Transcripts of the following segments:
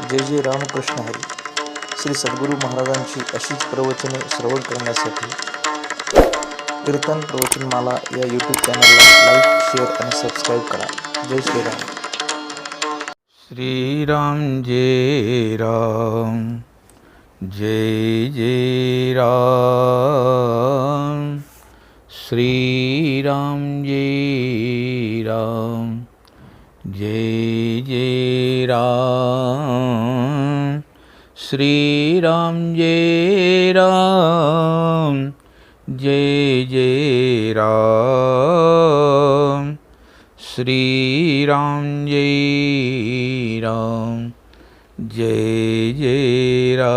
जय जय रामकृष्ण हरी. श्री सद्गुरू महाराजांची अशीच प्रवचने श्रवण करण्यासाठी कीर्तन प्रवचनमाला या यूट्यूब चॅनलला लाईक, शेअर आणि सबस्क्राईब करा. जय श्रीराम. श्रीराम जय राम, जय जय राम. श्रीराम जय राम, जय जय राम. श्रीराम जय राम, जय जय राम. श्रीराम जय राम, जय जय राम.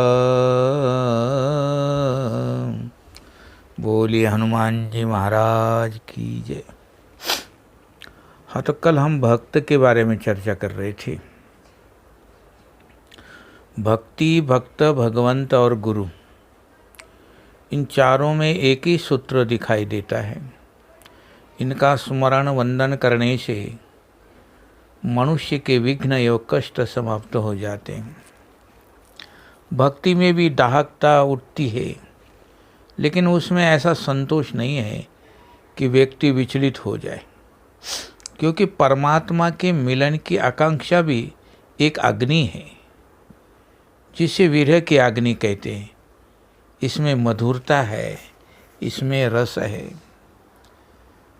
बोलिए हनुमान जी महाराज की जय. हाँ, तो कल हम भक्त के बारे में चर्चा कर रहे थे. भक्ति, भक्त, भगवंत और गुरु, इन चारों में एक ही सूत्र दिखाई देता है. इनका स्मरण वंदन करने से मनुष्य के विघ्न एवं कष्ट समाप्त हो जाते हैं. भक्ति में भी दाहकता उठती है, लेकिन उसमें ऐसा संतोष नहीं है कि व्यक्ति विचलित हो जाए, क्योंकि परमात्मा के मिलन की आकांक्षा भी एक अग्नि है, जिसे विरह की अग्नि कहते हैं. इसमें मधुरता है, इसमें रस है.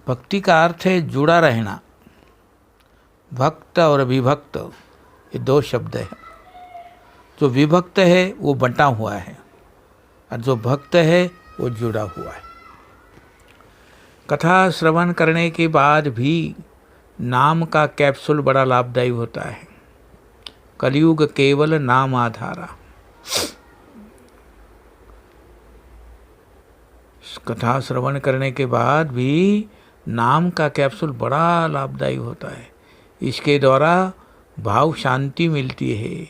भक्ति का अर्थ है जुड़ा रहना. भक्त और विभक्त ये दो शब्द हैं. जो विभक्त है वो बंटा हुआ है, और जो भक्त है वो जुड़ा हुआ है. कथा श्रवण करने के बाद भी नाम का कैप्सूल बड़ा लाभदायी होता है. कलयुग केवल नाम आधारा. कथा श्रवण करने के बाद भी नाम का कैप्सूल बड़ा लाभदायी होता है. इसके द्वारा भाव शांति मिलती है,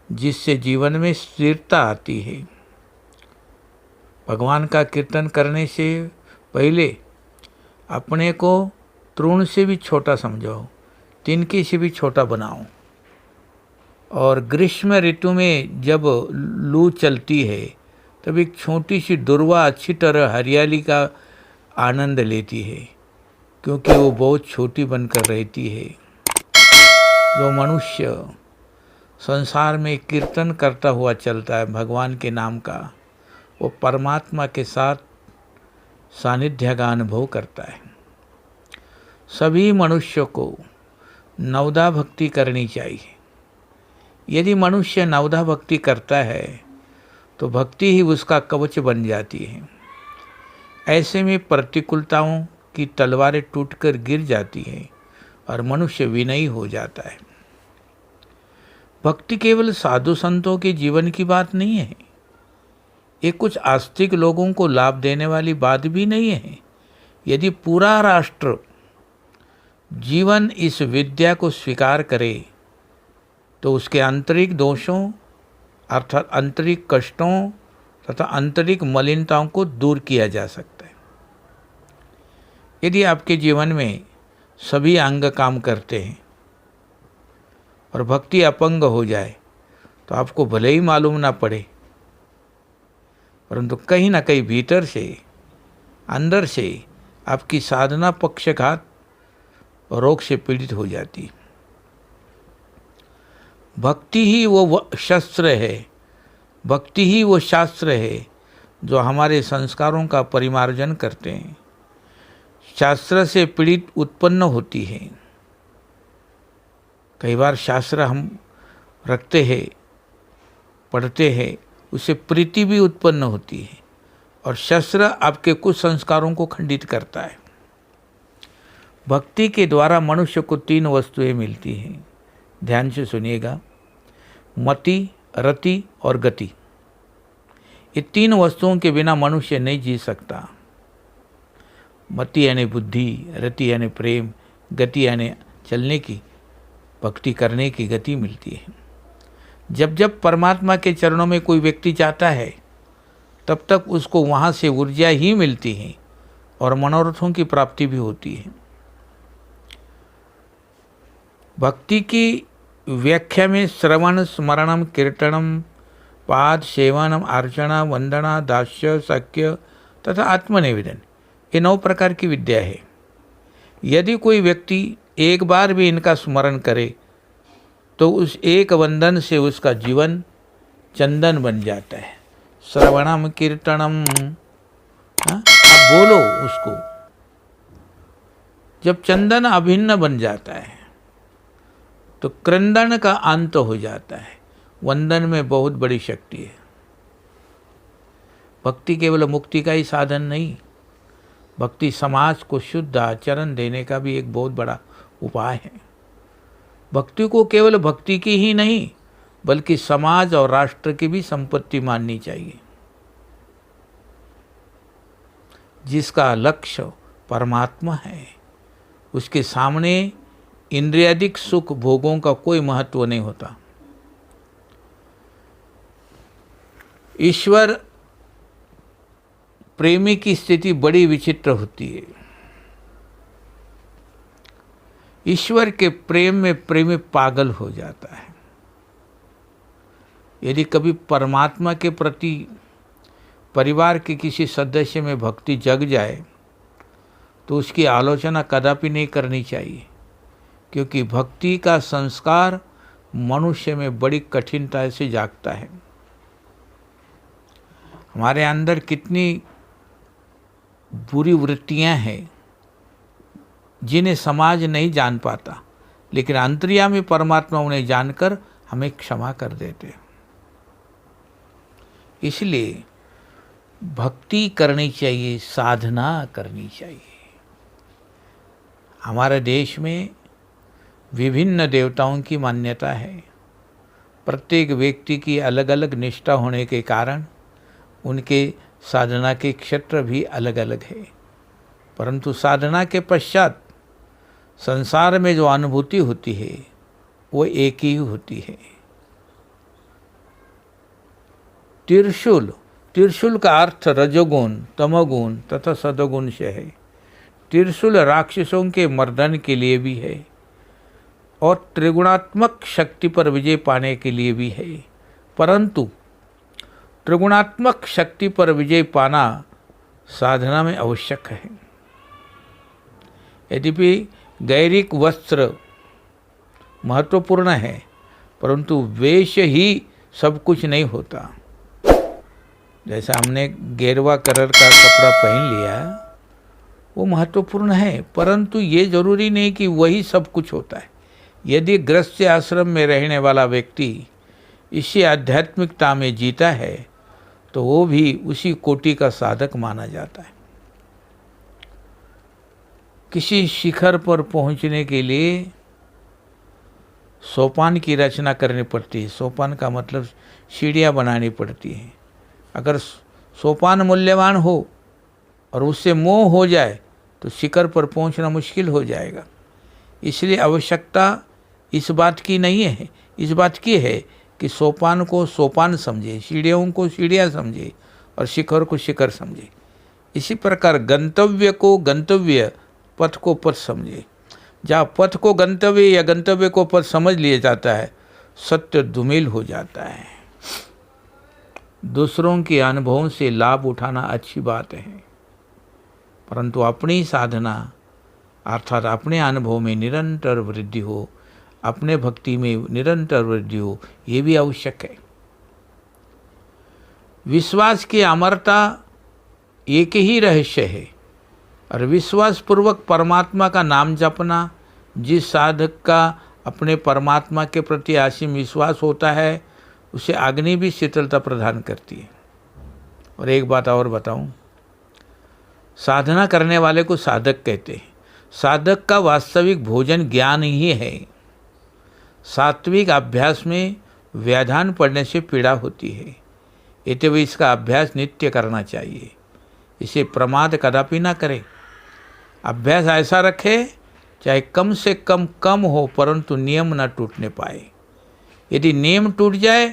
जिससे जीवन में स्थिरता आती है. भगवान का कीर्तन करने से पहले अपने को तृण से भी छोटा समझो, तिनके से भी छोटा बनाओ. और ग्रीष्म ऋतु में जब लू चलती है, तब एक छोटी सी दुर्वा अच्छी तरह हरियाली का आनंद लेती है, क्योंकि वो बहुत छोटी बनकर रहती है. जो मनुष्य संसार में कीर्तन करता हुआ चलता है भगवान के नाम का, वो परमात्मा के साथ सानिध्य का अनुभव करता है. सभी मनुष्यों को नवदा भक्ति करनी चाहिए. यदि मनुष्य नवदा भक्ति करता है तो भक्ति ही उसका कवच बन जाती है. ऐसे में प्रतिकूलताओं की तलवारें टूटकर गिर जाती हैं और मनुष्य विनयी हो जाता है. भक्ति केवल साधु संतों के जीवन की बात नहीं है. ये कुछ आस्तिक लोगों को लाभ देने वाली बात भी नहीं है. यदि पूरा राष्ट्र जीवन इस विद्या को स्वीकार करे तो उसके आंतरिक दोषों अर्थात आंतरिक कष्टों तथा आंतरिक मलिनताओं को दूर किया जा सकता है. यदि आपके जीवन में सभी अंग काम करते हैं और भक्ति अपंग हो जाए, तो आपको भले ही मालूम ना पड़े, परंतु कहीं ना कहीं भीतर से, अंदर से आपकी साधना पक्षघात रोग से पीड़ित हो जाती. भक्ति ही वो शस्त्र है, भक्ति ही वो शास्त्र है जो हमारे संस्कारों का परिमार्जन करते हैं. शास्त्र से पीड़ित उत्पन्न होती है. कई बार शास्त्र हम रखते हैं, पढ़ते हैं, उससे प्रीति भी उत्पन्न होती है, और शस्त्र आपके कुछ संस्कारों को खंडित करता है. भक्ति के द्वारा मनुष्य को 3 वस्तुएं मिलती हैं. ध्यान से सुनिएगा. मति, रति और गति. ये 3 वस्तुओं के बिना मनुष्य नहीं जी सकता. मति यानी बुद्धि, रति यानी प्रेम, गति यानी चलने की, भक्ति करने की गति मिलती है. जब जब परमात्मा के चरणों में कोई व्यक्ति जाता है, तब तक उसको वहाँ से ऊर्जा ही मिलती है और मनोरथों की प्राप्ति भी होती है. भक्ति की व्याख्या में श्रवण, स्मरणम, कीर्तनम, पाद सेवनम, अर्चना, वंदना, दास्य, सख्य तथा आत्मनिवेदन, ये 9 प्रकार की विद्या है। यदि कोई व्यक्ति एक बार भी इनका स्मरण करे तो उस एक वंदन से उसका जीवन चंदन बन जाता है। श्रवणम कीर्तनम, आप बोलो उसको। जब चंदन अभिन्न बन जाता है तो क्रंदन का अंत हो जाता है। वंदन में बहुत बड़ी शक्ति है। भक्ति केवल मुक्ति का ही साधन नहीं, भक्ति समाज को शुद्ध आचरण देने का भी एक बहुत बड़ा उपाय है। भक्ति को केवल भक्ति की ही नहीं बल्कि समाज और राष्ट्र की भी संपत्ति माननी चाहिए। जिसका लक्ष्य परमात्मा है उसके सामने इंद्रियादिक सुख भोगों का कोई महत्व नहीं होता। ईश्वर प्रेमी की स्थिति बड़ी विचित्र होती है। ईश्वर के प्रेम में प्रेमी पागल हो जाता है। यदि कभी परमात्मा के प्रति परिवार के किसी सदस्य में भक्ति जग जाए तो उसकी आलोचना कदापि नहीं करनी चाहिए, क्योंकि भक्ति का संस्कार मनुष्य में बड़ी कठिनता से जागता है। हमारे अंदर कितनी बुरी वृत्तियां हैं जिन्हें समाज नहीं जान पाता, लेकिन अंतर्यामी परमात्मा उन्हें जानकर हमें क्षमा कर देते हैं। इसलिए भक्ति करनी चाहिए, साधना करनी चाहिए। हमारे देश में विभिन्न देवताओं की मान्यता है। प्रत्येक व्यक्ति की अलग अलग निष्ठा होने के कारण उनके साधना के क्षेत्र भी अलग अलग है, परंतु साधना के पश्चात संसार में जो अनुभूति होती है वो एक ही होती है। त्रिशूल का अर्थ रजोगुण, तमोगुण तथा सदोगुण से है। त्रिशूल राक्षसों के मर्दन के लिए भी है और त्रिगुणात्मक शक्ति पर विजय पाने के लिए भी है, परंतु त्रिगुणात्मक शक्ति पर विजय पाना साधना में आवश्यक है। यद्यपि गैरिक वस्त्र महत्वपूर्ण है, परंतु वेश ही सब कुछ नहीं होता। जैसा हमने गेरुआ कलर का कपड़ा पहन लिया वो महत्वपूर्ण है, परंतु ये जरूरी नहीं कि वही सब कुछ होता है। यदि गृहस्थ आश्रम में रहने वाला व्यक्ति इसी आध्यात्मिकता में जीता है तो वो भी उसी कोटि का साधक माना जाता है। किसी शिखर पर पहुंचने के लिए सोपान की रचना करनी पड़ती है। सोपान का मतलब सीढ़ियाँ बनानी पड़ती हैं। अगर सोपान मूल्यवान हो और उससे मोह हो जाए तो शिखर पर पहुंचना मुश्किल हो जाएगा। इसलिए आवश्यकता इस बात की नहीं है, इस बात की है कि सोपान को सोपान समझे, सीढ़ियों को सीढ़ियाँ समझे और शिखर को शिखर समझे। इसी प्रकार गंतव्य को गंतव्य, पथ को पथ समझे। जहाँ पथ को गंतव्य या गंतव्य को पथ समझ लिया जाता है, सत्य धूमिल हो जाता है। दूसरों के अनुभवों से लाभ उठाना अच्छी बात है, परंतु अपनी साधना अर्थात अपने अनुभव में निरंतर वृद्धि हो, अपने भक्ति में निरंतर वृद्धि हो, ये भी आवश्यक है। विश्वास की अमरता एक ही रहस्य है और विश्वास पूर्वक परमात्मा का नाम जपना, जिस साधक का अपने परमात्मा के प्रति असीम विश्वास होता है उसे अग्नि भी शीतलता प्रदान करती है। और एक बात और बताऊं, साधना करने वाले को साधक कहते हैं। साधक का वास्तविक भोजन ज्ञान ही है। सात्विक अभ्यास में व्याधान पड़ने से पीड़ा होती है, इतने इसका अभ्यास नित्य करना चाहिए। इसे प्रमाद कदापि ना करे। अभ्यास ऐसा रखे चाहे कम से कम हो, परंतु नियम न टूटने पाए। यदि नियम टूट जाए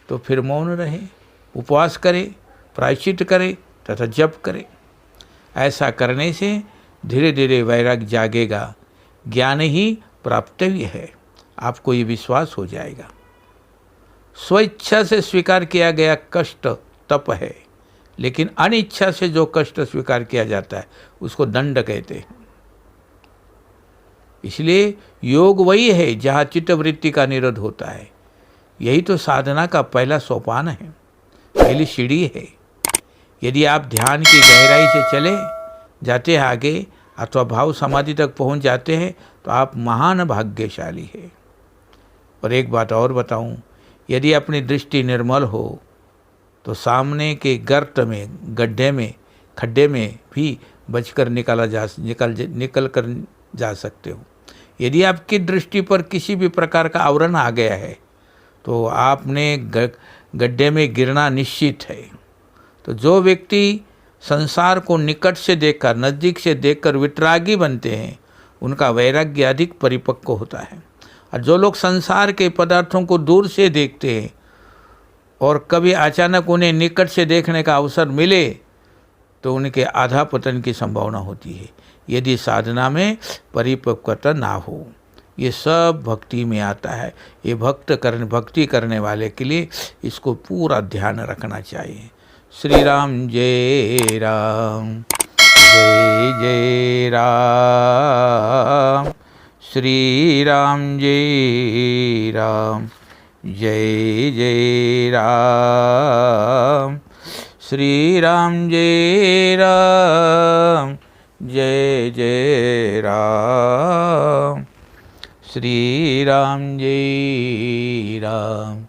तो फिर मौन रहे, उपवास करे, प्रायश्चित करे तथा जप करे। ऐसा करने से धीरे धीरे वैराग्य जागेगा। ज्ञान ही प्राप्तव्य है। आपको ये विश्वास हो जाएगा। स्वेच्छा से स्वीकार किया गया कष्ट तप है, लेकिन अनिच्छा से जो कष्ट स्वीकार किया जाता है उसको दंड कहते हैं। इसलिए योग वही है जहाँ चित्तवृत्ति का निरोध होता है। यही तो साधना का पहला सोपान है, पहली सीढ़ी है। यदि आप ध्यान की गहराई से चले जाते हैं आगे अथवा भाव समाधि तक पहुंच जाते हैं तो आप महान भाग्यशाली है। और एक बात और बताऊं, यदि अपनी दृष्टि निर्मल हो तो सामने के गर्त में, गड्ढे में, खड्डे में भी बचकर निकल कर जा सकते हो। यदि आपकी दृष्टि पर किसी भी प्रकार का आवरण आ गया है तो आपने गड्ढे में गिरना निश्चित है। तो जो व्यक्ति संसार को निकट से देखकर, नज़दीक से देखकर वितरागी बनते हैं, उनका वैराग्य अधिक परिपक्व होता है। और जो लोग संसार के पदार्थों को दूर से देखते हैं और कभी अचानक उन्हें निकट से देखने का अवसर मिले तो उनके आधा पतन की संभावना होती है, यदि साधना में परिपक्वता ना हो। ये सब भक्ति में आता है। ये भक्ति करने वाले के लिए इसको पूरा ध्यान रखना चाहिए। श्री राम जय राम, जय जय राम। श्री राम जय राम, जय जय राम। श्री राम जय राम, जय जय राम। श्री राम जय राम,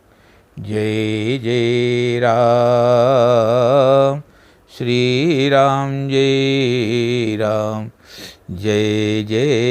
जय जय राम। श्री राम जय राम, जय जय